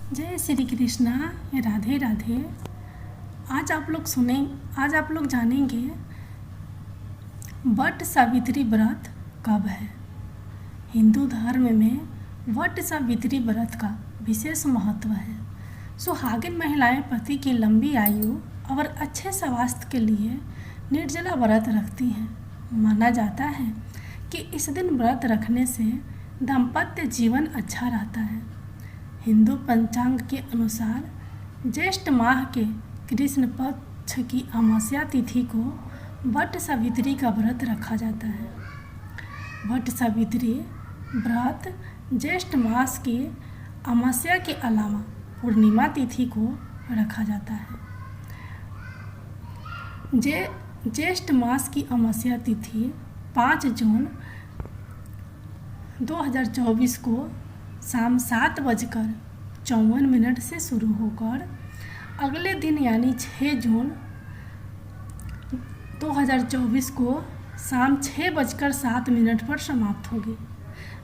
जय श्री कृष्णा। राधे राधे। आज आप लोग जानेंगे वट सावित्री व्रत कब है। हिंदू धर्म में वट सावित्री व्रत का विशेष महत्व है। सुहागिन महिलाएं पति की लंबी आयु और अच्छे स्वास्थ्य के लिए निर्जला व्रत रखती हैं। माना जाता है कि इस दिन व्रत रखने से दाम्पत्य जीवन अच्छा रहता है। हिंदू पंचांग के अनुसार ज्येष्ठ माह के कृष्ण पक्ष की अमावस्या तिथि को वट सावित्री का व्रत रखा जाता है। वट सावित्री व्रत ज्येष्ठ मास की अमावस्या के अलावा पूर्णिमा तिथि को रखा जाता है। ज्येष्ठ मास की अमावस्या तिथि 5 जून 2024 को शाम 7:54 से शुरू होकर अगले दिन यानी 6 जून 2024 को शाम 6:07 पर समाप्त होगी।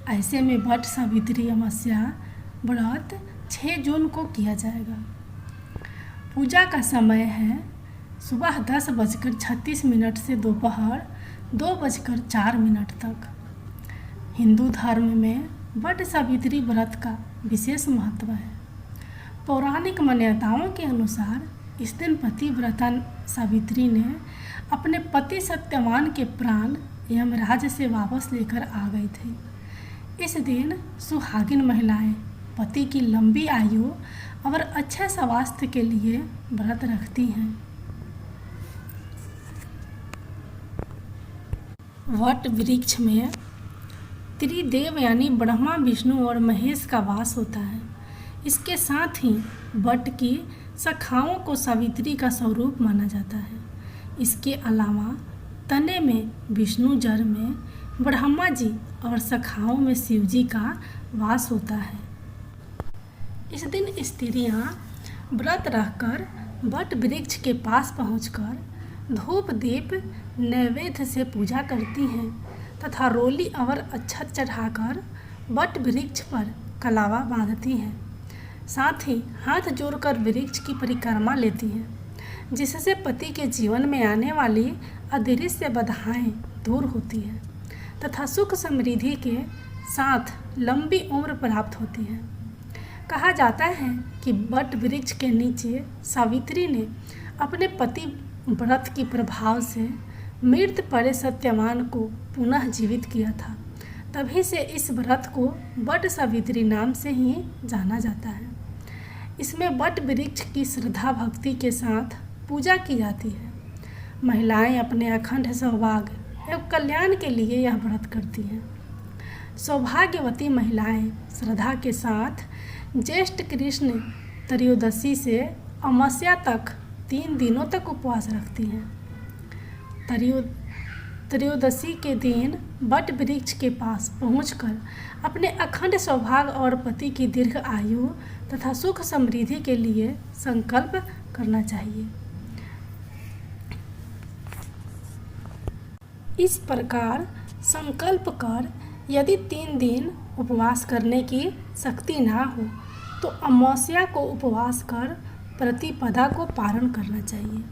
ऐसे में वट सावित्री अमावस्या व्रत 6 जून को किया जाएगा। पूजा का समय है सुबह 10:36 से दोपहर 2:04 तक। हिंदू धर्म में वट सावित्री व्रत का विशेष महत्व है। पौराणिक मान्यताओं के अनुसार इस दिन पतिव्रता सावित्री ने अपने पति सत्यवान के प्राण यमराज से वापस लेकर आ गई थी। इस दिन सुहागिन महिलाएं पति की लंबी आयु और अच्छे स्वास्थ्य के लिए व्रत रखती हैं। वट वृक्ष में त्रिदेव यानी ब्रह्मा, विष्णु और महेश का वास होता है। इसके साथ ही वट की शाखाओं को सावित्री का स्वरूप माना जाता है। इसके अलावा तने में विष्णु, जड़ में ब्रह्मा जी और शाखाओं में शिव जी का वास होता है। इस दिन स्त्रियां व्रत रखकर वट वृक्ष के पास पहुंचकर धूप दीप नैवेद्य से पूजा करती हैं तथा रोली और अक्षत चढ़ाकर वट वृक्ष पर कलावा बांधती हैं। साथ ही हाथ जोड़कर वृक्ष की परिक्रमा लेती हैं, जिससे पति के जीवन में आने वाली अदृश्य बाधाएं दूर होती हैं तथा सुख समृद्धि के साथ लंबी उम्र प्राप्त होती है। कहा जाता है कि वट वृक्ष के नीचे सावित्री ने अपने पति व्रत के प्रभाव से मृत पड़े सत्यवान को पुनः जीवित किया था। तभी से इस व्रत को वट सावित्री नाम से ही जाना जाता है। इसमें वट वृक्ष की श्रद्धा भक्ति के साथ पूजा की जाती है। महिलाएं अपने अखंड सौभाग्य एवं कल्याण के लिए यह व्रत करती हैं। सौभाग्यवती महिलाएं श्रद्धा के साथ ज्येष्ठ कृष्ण त्रयोदशी से अमावस्या तक 3 दिनों तक उपवास रखती हैं। त्रयोदशी के दिन वट वृक्ष के पास पहुंचकर अपने अखंड सौभाग्य और पति की दीर्घ आयु तथा सुख समृद्धि के लिए संकल्प करना चाहिए। इस प्रकार संकल्प कर यदि 3 दिन उपवास करने की शक्ति ना हो तो अमावस्या को उपवास कर प्रतिपदा को पारण करना चाहिए।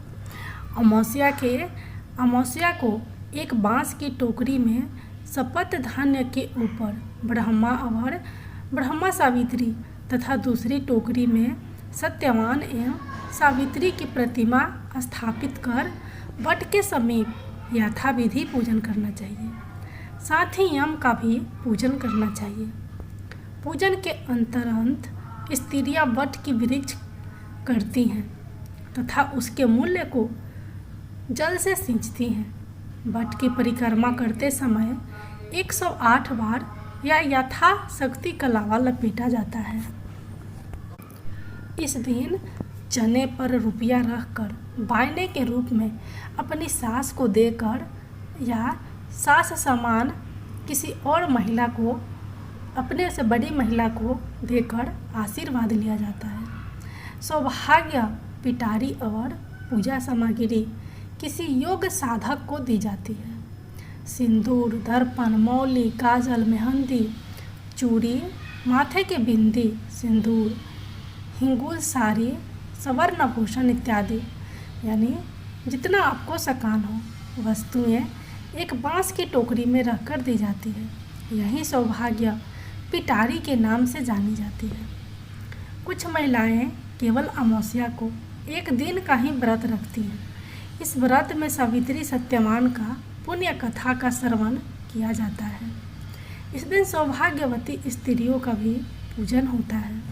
अमावस्या को एक बांस की टोकरी में शपथ धान्य के ऊपर ब्रह्मा सावित्री तथा दूसरी टोकरी में सत्यवान एवं सावित्री की प्रतिमा स्थापित कर वट के समीप यथाविधि पूजन करना चाहिए। साथ ही यम का भी पूजन करना चाहिए। पूजन के अंतरंत स्त्रियां वट की वृक्ष करती हैं तथा उसके मूल्य को जल से सींचती हैं। वट की परिक्रमा करते समय 108 बार या यथाशक्ति कलावा लपेटा जाता है। इस दिन चने पर रुपया रखकर वायने के रूप में अपनी सास को देकर या सास समान किसी और महिला को अपने से बड़ी महिला को देकर आशीर्वाद लिया जाता है। सौभाग्य पिटारी और पूजा सामग्री किसी योग्य साधक को दी जाती है। सिंदूर, दर्पण, मौली, काजल, मेहंदी, चूड़ी, माथे के बिंदी, सिंदूर, हिंगुल, सारी, सवर्ण भूषण इत्यादि, यानी जितना आपको सकान हो वस्तुएं एक बांस की टोकरी में रखकर दी जाती है। यही सौभाग्य पिटारी के नाम से जानी जाती है। कुछ महिलाएं केवल अमावस्या को एक दिन का ही व्रत रखती हैं। इस व्रत में सावित्री सत्यवान का पुण्य कथा का श्रवण किया जाता है। इस दिन सौभाग्यवती स्त्रियों का भी पूजन होता है।